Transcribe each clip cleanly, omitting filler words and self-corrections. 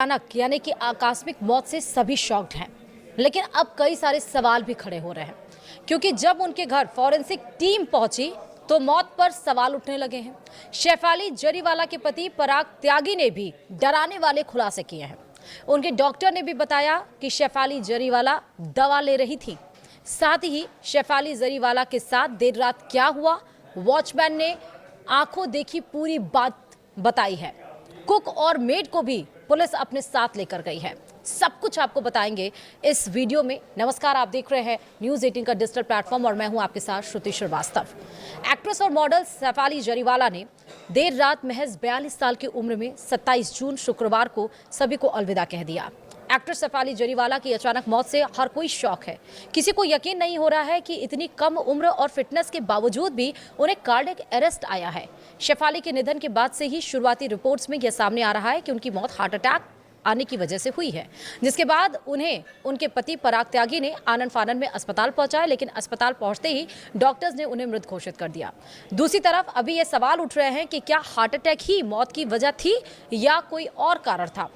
अचानक यानी कि आकस्मिक मौत से सभी शॉक्ड हैं, लेकिन अब कई सारे सवाल भी खड़े हो रहे हैं क्योंकि जब उनके घर फॉरेंसिक टीम पहुंची तो मौत पर सवाल उठने लगे हैं। शेफाली जरीवाला के पति पराग त्यागी ने भी डराने वाले खुलासे किए हैं। उनके डॉक्टर ने भी बताया कि शेफाली जरीवाला दवा ले रही थी। साथ ही शेफाली जरीवाला के साथ देर रात क्या हुआ, वॉचमैन ने आंखों देखी पूरी बात बताई है। कुक और मेड को भी पुलिस अपने साथ लेकर गई है। सब कुछ आपको बताएंगे इस वीडियो में। नमस्कार, आप देख रहे हैं न्यूज़ 18 का डिजिटल प्लेटफॉर्म और मैं हूं आपके साथ श्रुति श्रीवास्तव। एक्ट्रेस और मॉडल शेफाली जरीवाला ने देर रात महज 42 साल की उम्र में 27 जून शुक्रवार को सभी को अलविदा कह दिया। एक्ट्रेस शेफाली जरीवाला की अचानक मौत से हर कोई शॉक है। किसी को यकीन नहीं हो रहा है कि इतनी कम उम्र और फिटनेस के बावजूद भी उन्हें कार्डियक अरेस्ट आया है। शेफाली के निधन के बाद से ही शुरुआती रिपोर्ट्स में यह सामने आ रहा है कि उनकी मौत हार्ट अटैक आने की वजह से हुई है, जिसके बाद उन्हें उनके पति पराग त्यागी ने आनन फानन में अस्पताल पहुंचाया, लेकिन अस्पताल पहुंचते ही डॉक्टर्स ने उन्हें मृत घोषित कर दिया। दूसरी तरफ अभी ये सवाल उठ रहे हैं कि क्या हार्ट अटैक ही मौत की वजह थी या कोई और कारण था।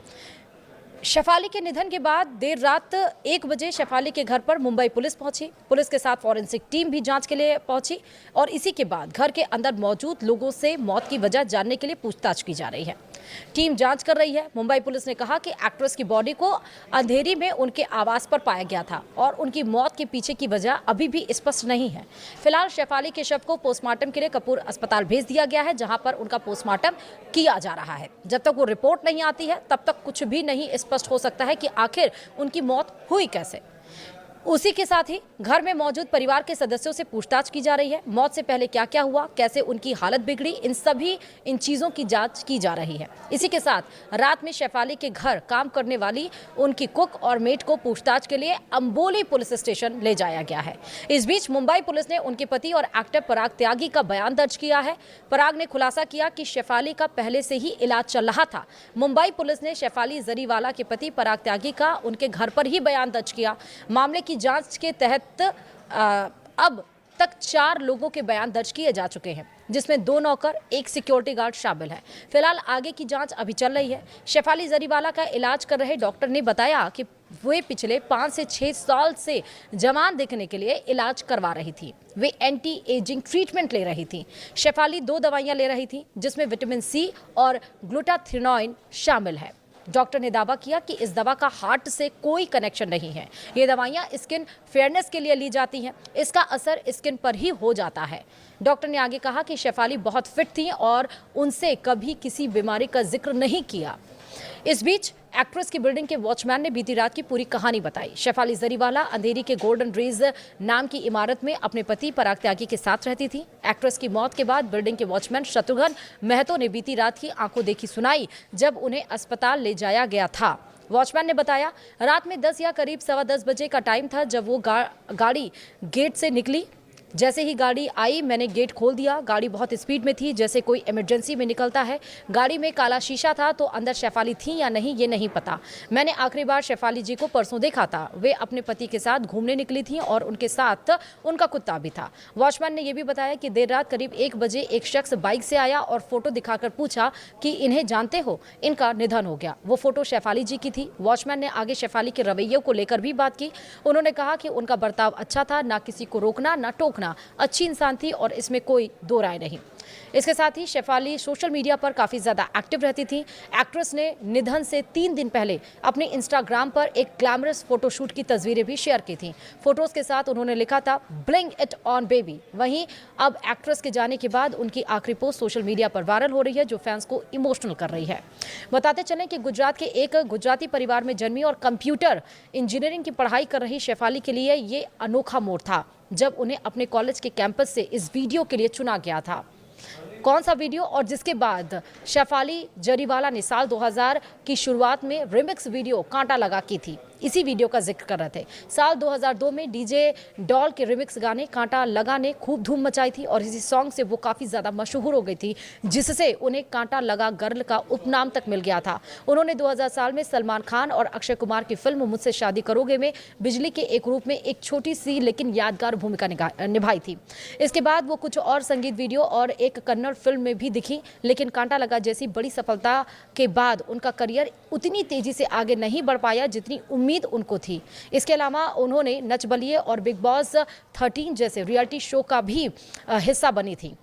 शेफाली के निधन के बाद देर रात 1 बजे शेफाली के घर पर मुंबई पुलिस पहुंची। पुलिस के साथ फॉरेंसिक टीम भी जांच के लिए पहुंची और इसी के बाद घर के अंदर मौजूद लोगों से मौत की वजह जानने के लिए पूछताछ की जा रही है। टीम जांच कर रही है। मुंबई पुलिस ने कहा कि एक्ट्रेस की बॉडी को अंधेरी में उनके आवास पर पाया गया था और उनकी मौत के पीछे की वजह अभी भी स्पष्ट नहीं है। फिलहाल शेफाली के शव को पोस्टमार्टम के लिए कपूर अस्पताल भेज दिया गया है, जहां पर उनका पोस्टमार्टम किया जा रहा है। जब तक वो रिपोर्ट नहीं आती है तब तक कुछ भी नहीं स्पष्ट हो सकता है कि आखिर उनकी मौत हुई कैसे। उसी के साथ ही घर में मौजूद परिवार के सदस्यों से पूछताछ की जा रही है। मौत से पहले क्या क्या हुआ, कैसे उनकी हालत बिगड़ी, इन चीज़ों की जांच की जा रही है। इसी के साथ रात में शेफाली के घर काम करने वाली उनकी कुक और मेड को पूछताछ के लिए अंबोली पुलिस स्टेशन ले जाया गया है। इस बीच मुंबई पुलिस ने उनके पति और एक्टर पराग त्यागी का बयान दर्ज किया है। पराग ने खुलासा किया कि शेफाली का पहले से ही इलाज चल रहा था। मुंबई पुलिस ने शेफाली जरीवाला के पति पराग त्यागी का उनके घर पर ही बयान दर्ज किया। मामले की जांच के तहत अब तक 4 लोगों के बयान दर्ज किए जा चुके हैं, जिसमें 2 नौकर, 1 सिक्योरिटी गार्ड शामिल है। फिलहाल आगे की जांच अभी चल रही है। शेफाली जरीवाला का इलाज कर रहे डॉक्टर ने बताया कि वे पिछले 5 से 6 साल से जवान दिखने के लिए इलाज करवा रही थी। वे एंटी एजिंग ट्रीटमेंट ले रही थी। शेफाली 2 दवाइयां ले रही थी, जिसमें विटामिन सी और ग्लूटाथियोनाइन शामिल है। डॉक्टर ने दावा किया कि इस दवा का हार्ट से कोई कनेक्शन नहीं है। ये दवाइयां स्किन फेयरनेस के लिए ली जाती हैं। इसका असर स्किन पर ही हो जाता है। डॉक्टर ने आगे कहा कि शेफाली बहुत फिट थी और उनसे कभी किसी बीमारी का जिक्र नहीं किया। इस बीच एक्ट्रेस की बिल्डिंग के वॉचमैन ने बीती रात की पूरी कहानी बताई। शेफाली जरीवाला अंधेरी के गोल्डन रेज नाम की इमारत में अपने पति पराग त्यागी के साथ रहती थी। एक्ट्रेस की मौत के बाद बिल्डिंग के वॉचमैन शत्रुघ्न महतो ने बीती रात की आंखों देखी सुनाई जब उन्हें अस्पताल ले जाया गया था। वॉचमैन ने बताया, रात में 10 या करीब 10:15 बजे का टाइम था जब वो गाड़ी गेट से निकली। जैसे ही गाड़ी आई मैंने गेट खोल दिया। गाड़ी बहुत स्पीड में थी, जैसे कोई इमरजेंसी में निकलता है। गाड़ी में काला शीशा था, तो अंदर शेफाली थी या नहीं ये नहीं पता। मैंने आखिरी बार शेफाली जी को परसों देखा था। वे अपने पति के साथ घूमने निकली थी और उनके साथ उनका कुत्ता भी था। वॉचमैन ने यह भी बताया कि देर रात करीब 1 बजे एक शख्स बाइक से आया और फोटो दिखाकर पूछा कि इन्हें जानते हो, इनका निधन हो गया। वो फोटो शेफाली जी की थी। वॉचमैन ने आगे शेफाली के रवैये को लेकर भी बात की। उन्होंने कहा कि उनका बर्ताव अच्छा था, ना किसी को रोकना ना टोकना, अच्छी इंसान थी और इसमें कोई दो राय नहीं। इसके साथ ही शेफाली सोशल मीडिया पर काफ़ी ज़्यादा एक्टिव रहती थी। एक्ट्रेस ने निधन से 3 दिन पहले अपने इंस्टाग्राम पर एक ग्लैमरस फोटोशूट की तस्वीरें भी शेयर की थी। फोटोज़ के साथ उन्होंने लिखा था, ब्लिंग इट ऑन बेबी। वहीं अब एक्ट्रेस के जाने के बाद उनकी आखिरी पोस्ट सोशल मीडिया पर वायरल हो रही है, जो फैंस को इमोशनल कर रही है। बताते चलें कि गुजरात के एक गुजराती परिवार में जन्मी और कंप्यूटर इंजीनियरिंग की पढ़ाई कर रही शेफाली के लिए ये अनोखा मोड़ था जब उन्हें अपने कॉलेज के कैंपस से इस वीडियो के लिए चुना गया था। कौन सा वीडियो और जिसके बाद शेफाली जरीवाला ने साल 2000 की शुरुआत में रिमिक्स वीडियो कांटा लगा की थी। इसी वीडियो का जिक्र कर रहे थे। साल 2002 में डीजे डॉल के रिमिक्स गाने कांटा लगा ने खूब धूम मचाई थी और इसी सॉन्ग से वो काफ़ी ज़्यादा मशहूर हो गई थी, जिससे उन्हें कांटा लगा गर्ल का उपनाम तक मिल गया था। उन्होंने 2000 साल में सलमान खान और अक्षय कुमार की फिल्म मुझसे शादी करोगे में बिजली के एक रूप में एक छोटी सी लेकिन यादगार भूमिका निभाई थी। इसके बाद वो कुछ और संगीत वीडियो और एक कन्नड़ फिल्म में भी दिखी, लेकिन कांटा लगा जैसी बड़ी सफलता के बाद उनका करियर उतनी तेजी से आगे नहीं बढ़ पाया जितनी उम्मीद उनको थी। इसके अलावा उन्होंने नच बलिए और बिग बॉस 13 जैसे रियलिटी शो का भी हिस्सा बनी थी।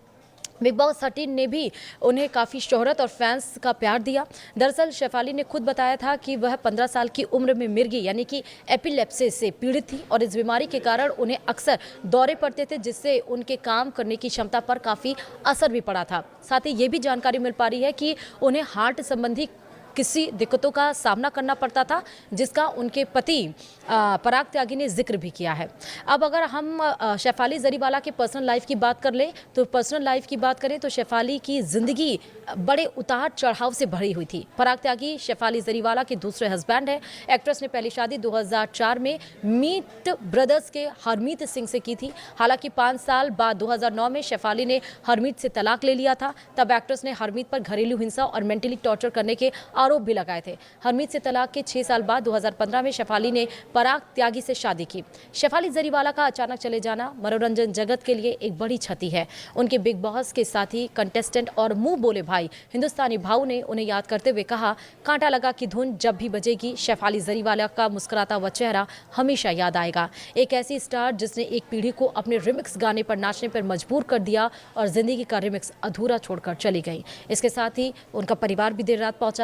बिग बॉस 13 ने भी उन्हें काफ़ी शोहरत और फैंस का प्यार दिया। दरअसल शेफाली ने खुद बताया था कि वह 15 साल की उम्र में मिर्गी यानी कि एपिलेप्सिस से पीड़ित थी और इस बीमारी के कारण उन्हें अक्सर दौरे पड़ते थे, जिससे उनके काम करने की क्षमता पर काफ़ी असर भी पड़ा था। साथ ही ये भी जानकारी मिल पा रही है कि उन्हें हार्ट संबंधी किसी दिक्कतों का सामना करना पड़ता था, जिसका उनके पति पराग त्यागी ने जिक्र भी किया है। अब अगर हम शेफाली जरीवाला के पर्सनल लाइफ की बात कर लें तो पर्सनल लाइफ की बात करें तो शेफाली की ज़िंदगी बड़े उतार चढ़ाव से भरी हुई थी। पराग त्यागी शेफाली जरीवाला के दूसरे हस्बैंड है। एक्ट्रेस ने पहली शादी 2004 में मीट ब्रदर्स के हरमीत सिंह से की थी। हालांकि 5 साल बाद 2009 में शेफाली ने हरमीत से तलाक ले लिया था। तब एक्ट्रेस ने हरमीत पर घरेलू हिंसा और मेंटली टॉर्चर करने के आरोप भी लगाए थे। हरमीत से तलाक के 6 साल बाद 2015 में शेफाली ने पराग त्यागी से शादी की। शेफाली जरीवाला का अचानक चले जाना मनोरंजन जगत के लिए एक बड़ी क्षति है। उनके बिग बॉस के साथी, कंटेस्टेंट और मुंह बोले भाई हिंदुस्तानी भाऊ ने उन्हें याद करते हुए कहा, कांटा लगा की धुन जब भी बजेगी शेफाली जरीवाला का मुस्कुराता हुआ चेहरा हमेशा याद आएगा। एक ऐसी स्टार जिसने एक पीढ़ी को अपने रिमिक्स गाने पर नाचने पर मजबूर कर दिया और जिंदगी का रिमिक्स अधूरा छोड़कर चली गई। इसके साथ ही उनका परिवार भी देर रात पहुंचा।